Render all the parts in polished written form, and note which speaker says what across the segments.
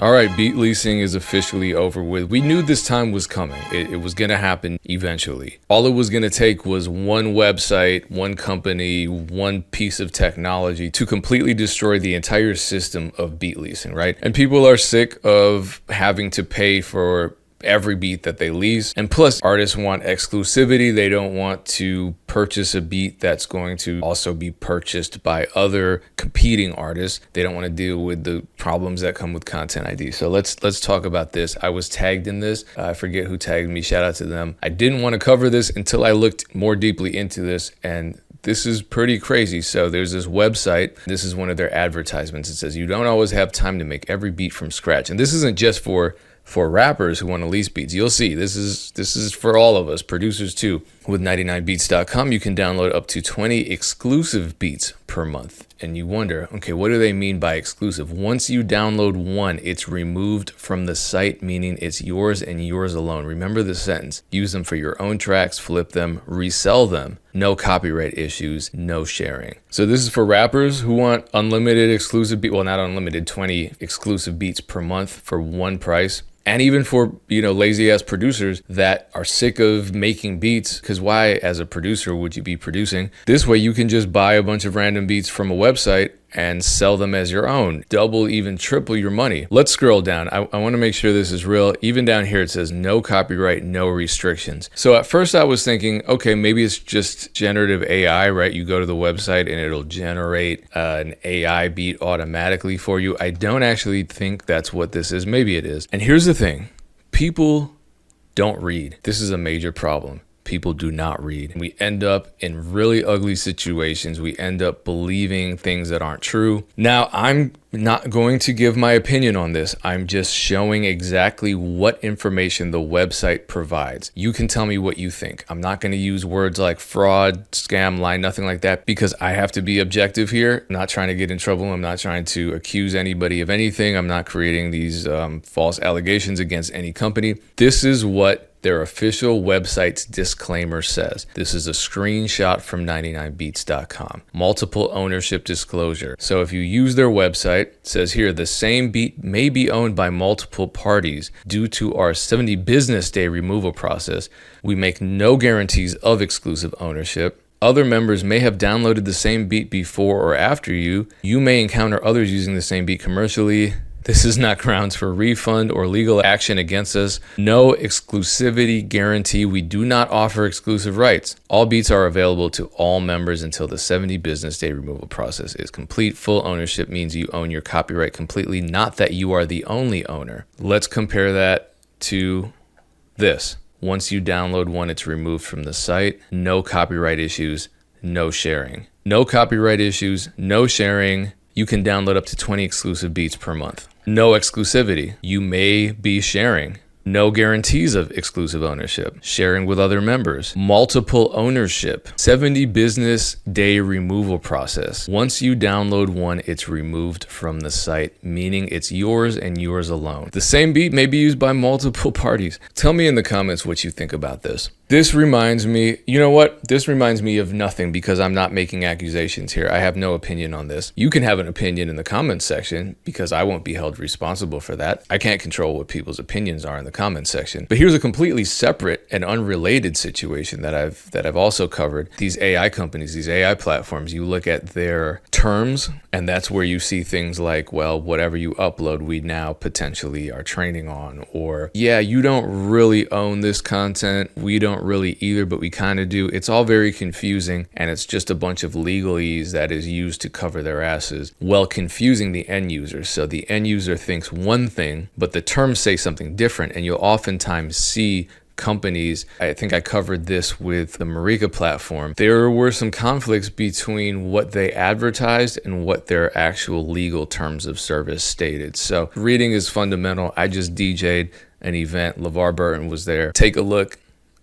Speaker 1: All right, beat leasing is officially over with. We knew this time was coming. It was going to happen eventually. All it was going to take was one website, one company, one piece of technology to completely destroy the entire system of beat leasing, right? And people are sick of having to pay for every beat that they lease. And plus, artists want exclusivity. They don't want to purchase a beat that's going to also be purchased by other competing artists. They don't want to deal with the problems that come with content ID. So let's talk about this. I was tagged in this. I forget who tagged me. Shout out to them. I didn't want to cover this until I looked more deeply into this, and this is pretty crazy. So there's this website. This is one of their advertisements. It says, you don't always have time to make every beat from scratch. And this isn't just for rappers who want to lease beats. You'll see this is for all of us, producers too. With 99beats.com, you can download up to 20 exclusive beats per month. And you wonder, okay, what do they mean by exclusive? Once you download one, it's removed from the site, meaning it's yours and yours alone. Remember the sentence. Use them for your own tracks, flip them, resell them. No copyright issues, no sharing. So this is for rappers who want unlimited exclusive beats. Well, not unlimited, 20 exclusive beats per month for one price. And even for, lazy ass producers that are sick of making beats, because why as a producer would you be producing? This way you can just buy a bunch of random beats from a website and sell them as your own. Double, even triple your money. Let's scroll down. I want to make sure this is real. Even down here it says no copyright, no restrictions. So at first I was thinking, okay, maybe it's just generative AI, right? You go to the website and it'll generate an AI beat automatically for you. I don't actually think that's what this is. Maybe it is. And here's the thing. People don't read. This is a major problem. People do not read. We end up in really ugly situations. We end up believing things that aren't true. Now, I'm not going to give my opinion on this. I'm just showing exactly what information the website provides. You can tell me what you think. I'm not going to use words like fraud, scam, lie, nothing like that, because I have to be objective here. I'm not trying to get in trouble. I'm not trying to accuse anybody of anything. I'm not creating these false allegations against any company. This is what their official website's disclaimer says. This is a screenshot from 99beats.com. Multiple ownership disclosure. So if you use their website, it says here, the same beat may be owned by multiple parties. Due to our 70 business day removal process, we make no guarantees of exclusive ownership. Other members may have downloaded the same beat before or after you. You may encounter others using the same beat commercially. This is not grounds for refund or legal action against us. No exclusivity guarantee. We do not offer exclusive rights. All beats are available to all members until the 70 business day removal process is complete. Full ownership means you own your copyright completely, not that you are the only owner. Let's compare that to this. Once you download one, it's removed from the site. No copyright issues, no sharing. No copyright issues, no sharing. You can download up to 20 exclusive beats per month. No exclusivity. You may be sharing. No guarantees of exclusive ownership. Sharing with other members. Multiple ownership. 70 business day removal process. Once you download one, it's removed from the site, meaning it's yours and yours alone. The same beat may be used by multiple parties. Tell me in the comments what you think about this. This reminds me, you know what? This reminds me of nothing because I'm not making accusations here. I have no opinion on this. You can have an opinion in the comments section because I won't be held responsible for that. I can't control what people's opinions are in the comments section. But here's a completely separate and unrelated situation that I've also covered. These AI companies, these AI platforms, you look at their terms and that's where you see things like, well, whatever you upload, we now potentially are training on, or yeah, you don't really own this content. We don't really either, but we kind of do. It's all very confusing and it's just a bunch of legalese that is used to cover their asses while confusing the end user. So the end user thinks one thing, but the terms say something different, and you'll oftentimes see companies, I think I covered this with the Marika platform, there were some conflicts between what they advertised and what their actual legal terms of service stated. So reading is fundamental. I just DJ'd an event. LeVar Burton was there. Take a look.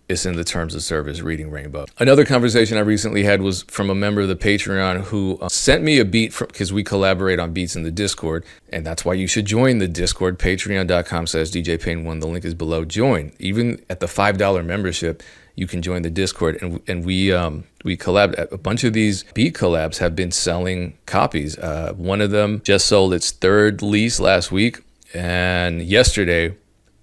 Speaker 1: It's in the terms of service, Reading Rainbow. Another conversation I recently had was from a member of the Patreon who sent me a beat because we collaborate on beats in the Discord. And that's why you should join the Discord, patreon.com/DJPayne1. The link is below. Join. Even at the $5 membership, you can join the Discord. And we collabed. A bunch of these beat collabs have been selling copies. One of them just sold its third lease last week. And yesterday,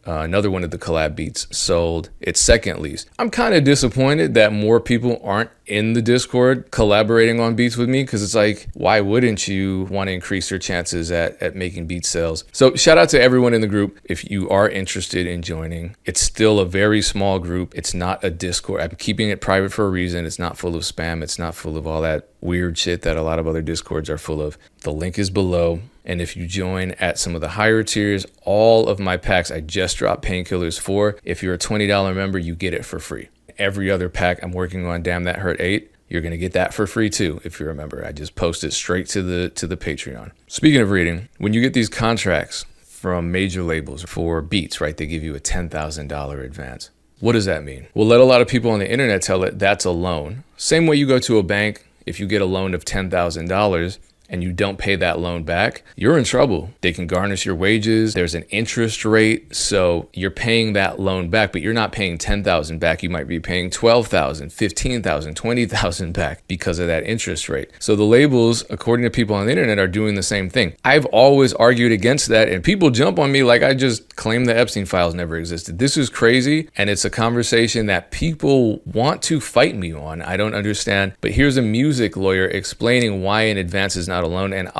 Speaker 1: another one of the collab beats sold its second lease. I'm kind of disappointed that more people aren't in the Discord collaborating on beats with me, because it's like, why wouldn't you want to increase your chances at making beat sales? So shout out to everyone in the group. If you are interested in joining, it's still a very small group. It's not a Discord. I'm keeping it private for a reason. It's not full of spam. It's not full of all that weird shit that a lot of other Discords are full of. The link is below. And if you join at some of the higher tiers, all of my packs I just dropped painkillers for. If you're a $20 member, you get it for free. Every other pack I'm working on, Damn That Hurt 8, you're gonna get that for free too, if you remember. I just posted straight to the Patreon. Speaking of reading, when you get these contracts from major labels for beats, right, they give you a $10,000 advance. What does that mean? Well, let a lot of people on the internet tell it that's a loan. Same way you go to a bank, if you get a loan of $10,000, and you don't pay that loan back, you're in trouble. They can garnish your wages. There's an interest rate. So you're paying that loan back, but you're not paying $10,000 back. You might be paying $12,000, $15,000, $20,000 back because of that interest rate. So the labels, according to people on the internet, are doing the same thing. I've always argued against that, and people jump on me like I just claim the Epstein files never existed. This is crazy, and it's a conversation that people want to fight me on. I don't understand. But here's a music lawyer explaining why an advance is not a loan. And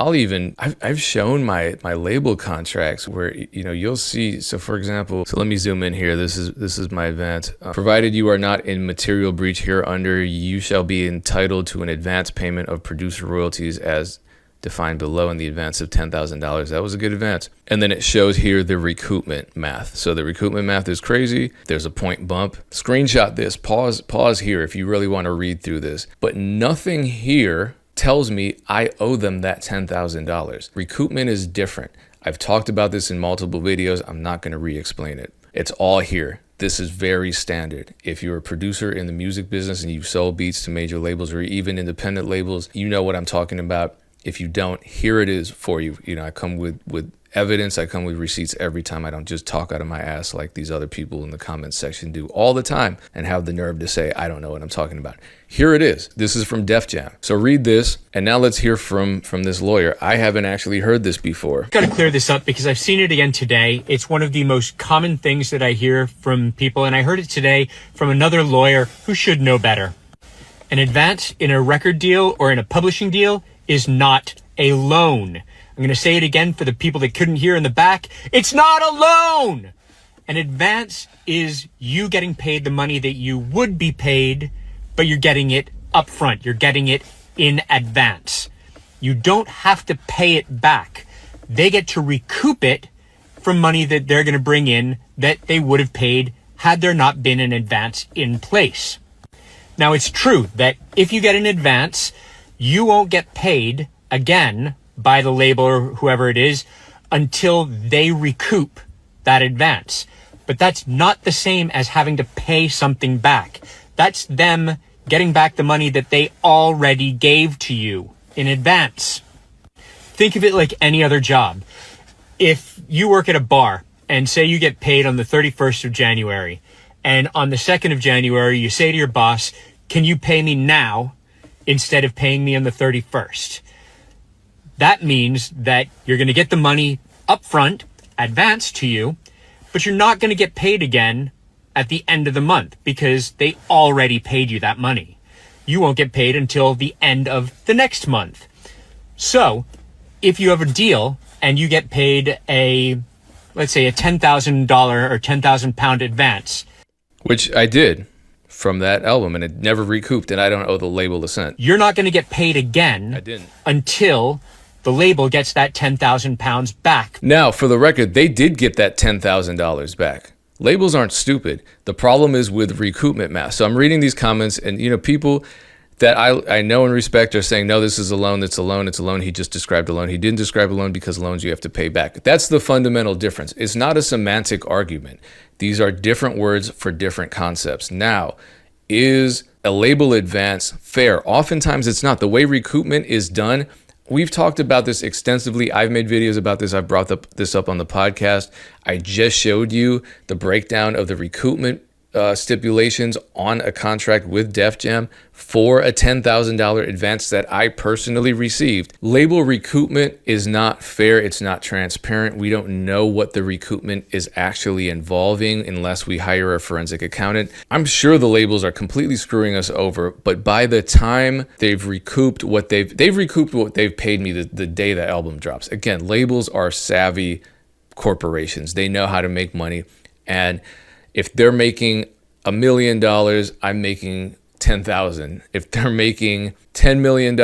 Speaker 1: I've shown my label contracts where, you know, you'll see. So for example, so let me zoom in here. This is my advance. Provided you are not in material breach hereunder, you shall be entitled to an advance payment of producer royalties as defined below in the advance of $10,000. That was a good advance. And then it shows here the recoupment math. So the recoupment math is crazy. There's a point bump. Screenshot this. Pause here if you really want to read through this. But nothing here tells me I owe them that $10,000. Recoupment is different. I've talked about this in multiple videos. I'm not going to re-explain it. It's all here. This is very standard. If you're a producer in the music business and you've sold beats to major labels or even independent labels, you know what I'm talking about. If you don't, here it is for you. You know, I come with evidence. I come with receipts every time. I don't just talk out of my ass like these other people in the comments section do all the time and have the nerve to say, I don't know what I'm talking about. Here it is. This is from Def Jam. So read this, and now let's hear from this lawyer. I haven't actually heard this before.
Speaker 2: Got to clear this up because I've seen it again today. It's one of the most common things that I hear from people, and I heard it today from another lawyer who should know better. An advance in a record deal or in a publishing deal is not a loan. I'm going to say it again for the people that couldn't hear in the back. It's not a loan. An advance is you getting paid the money that you would be paid, but you're getting it up front. You're getting it in advance. You don't have to pay it back. They get to recoup it from money that they're going to bring in that they would have paid had there not been an advance in place. Now, it's true that if you get an advance, you won't get paid again by the label or whoever it is until they recoup that advance. But that's not the same as having to pay something back. That's them getting back the money that they already gave to you in advance. Think of it like any other job. If you work at a bar and say you get paid on the 31st of January, and on the 2nd of January, you say to your boss, can you pay me now instead of paying me on the 31st? That means that you're going to get the money up front, advanced to you, but you're not going to get paid again at the end of the month because they already paid you that money. You won't get paid until the end of the next month. So if you have a deal and you get paid let's say a $10,000 or 10,000 pound advance,
Speaker 1: which I did from that album, and it never recouped, and I don't owe the label a cent.
Speaker 2: You're not going to get paid again until the label gets that 10,000 pounds back.
Speaker 1: Now, for the record, they did get that $10,000 back. Labels aren't stupid. The problem is with recoupment math. So I'm reading these comments, and you know, people that I know and respect are saying, no, this is a loan, it's a loan, it's a loan. He just described a loan. He didn't describe a loan because loans you have to pay back. That's the fundamental difference. It's not a semantic argument. These are different words for different concepts. Now, is a label advance fair? Oftentimes it's not. The way recoupment is done, we've talked about this extensively. I've made videos about this. I've brought this up on the podcast. I just showed you the breakdown of the recoupment stipulations on a contract with Def Jam for a $10,000 advance that I personally received. Label recoupment is not fair. It's not transparent. We don't know what the recoupment is actually involving unless we hire a forensic accountant. I'm sure the labels are completely screwing us over, but by the time they've recouped what they've paid me the day the album drops. Again, labels are savvy corporations. They know how to make money. And if they're making $1 million, I'm making 10,000. If they're making $10 million,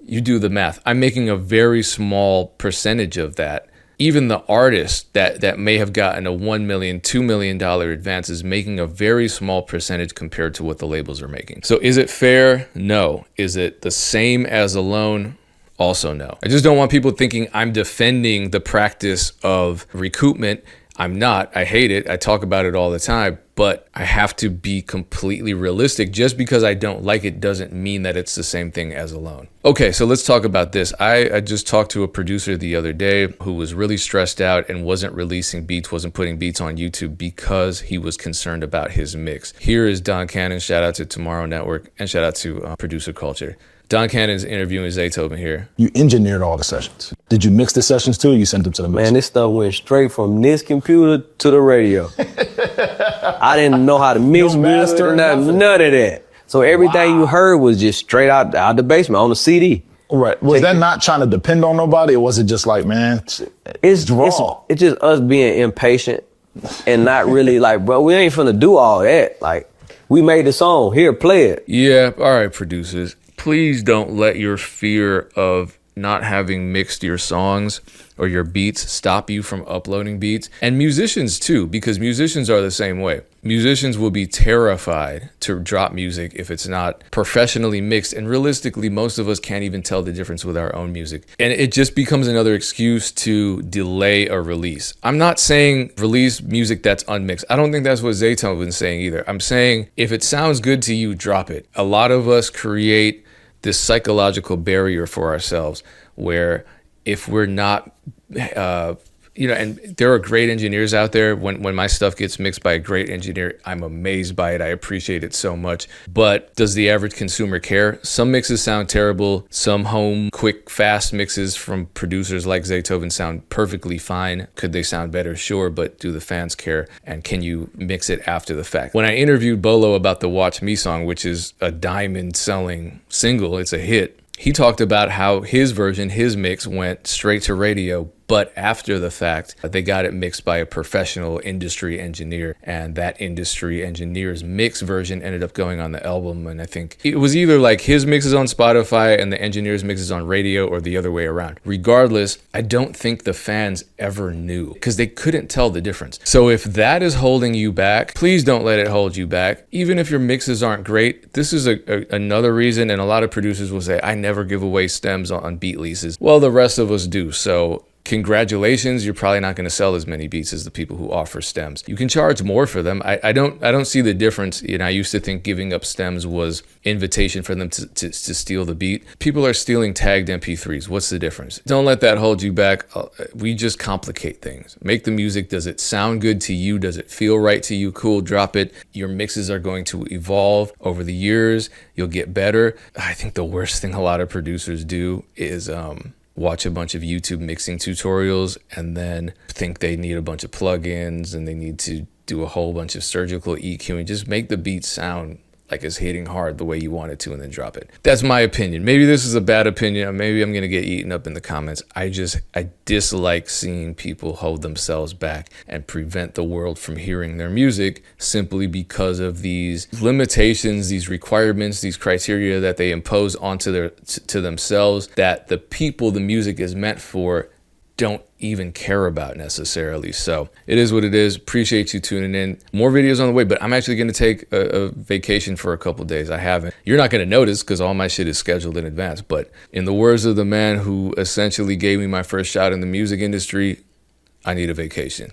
Speaker 1: you do the math. I'm making a very small percentage of that. Even the artist that may have gotten a $1 million, $2 million advance is making a very small percentage compared to what the labels are making. So is it fair? No. Is it the same as a loan? Also no. I just don't want people thinking I'm defending the practice of recoupment. I'm not. I hate it. I talk about it all the time, but I have to be completely realistic. Just because I don't like it doesn't mean that it's the same thing as a loan. Okay, so let's talk about this. I just talked to a producer the other day who was really stressed out and wasn't releasing beats, wasn't putting beats on YouTube because he was concerned about his mix. Here is Don Cannon. Shout out to Tomorrow Network and shout out to Producer Culture. Don Cannon's interviewing Zaytoven here.
Speaker 3: You engineered all the sessions. Did you mix the sessions too, or you sent them to the mixer?
Speaker 4: Man, this stuff went straight from this computer to the radio. I didn't know how to mix, master, none of that. So everything you heard was just straight out the basement on the CD.
Speaker 3: Right. Was that not trying to depend on nobody, or was it just like, man, it's raw?
Speaker 4: It's just us being impatient and not really like, bro, we ain't finna do all that. Like, we made the song, here, play it.
Speaker 1: Yeah, all right, producers. Please don't let your fear of not having mixed your songs or your beats stop you from uploading beats. And musicians too, because musicians are the same way. Musicians will be terrified to drop music if it's not professionally mixed. And realistically, most of us can't even tell the difference with our own music. And it just becomes another excuse to delay a release. I'm not saying release music that's unmixed. I don't think that's what Zaytoven's saying either. I'm saying if it sounds good to you, drop it. A lot of us create this psychological barrier for ourselves where if we're not, and there are great engineers out there. When my stuff gets mixed by a great engineer, I'm amazed by it. I appreciate it so much. But does the average consumer care? Some mixes sound terrible. Some home, quick, fast mixes from producers like Zaytoven sound perfectly fine. Could they sound better? Sure, but do the fans care? And can you mix it after the fact? When I interviewed Bolo about the Watch Me song, which is a diamond-selling single, it's a hit, he talked about how his version, his mix, went straight to radio, but after the fact, they got it mixed by a professional industry engineer, and that industry engineer's mix version ended up going on the album. And I think it was either like his mix is on Spotify and the engineer's mix is on radio, or the other way around. Regardless, I don't think the fans ever knew because they couldn't tell the difference. So if that is holding you back, please don't let it hold you back. Even if your mixes aren't great, this is another reason, and a lot of producers will say, I never give away stems on beat leases. Well, the rest of us do. So congratulations, you're probably not going to sell as many beats as the people who offer stems. You can charge more for them. I don't see the difference. I used to think giving up stems was invitation for them to steal the beat. People are stealing tagged MP3s. What's the difference? Don't let that hold you back. We just complicate things. Make the music. Does it sound good to you? Does it feel right to you? Cool, drop it. Your mixes are going to evolve over the years. You'll get better. I think the worst thing a lot of producers do is watch a bunch of YouTube mixing tutorials and then think they need a bunch of plugins and they need to do a whole bunch of surgical EQ and just make the beat sound like it's hitting hard the way you want it to and then drop it. That's my opinion. Maybe this is a bad opinion. Maybe I'm going to get eaten up in the comments. I dislike seeing people hold themselves back and prevent the world from hearing their music simply because of these limitations, these requirements, these criteria that they impose onto to themselves that the people the music is meant for don't even care about necessarily. So it is what it is. Appreciate you tuning in. More videos on the way, but I'm actually going to take a vacation for a couple days. I haven't. You're not going to notice because all my shit is scheduled in advance. But in the words of the man who essentially gave me my first shot in the music industry, I need a vacation.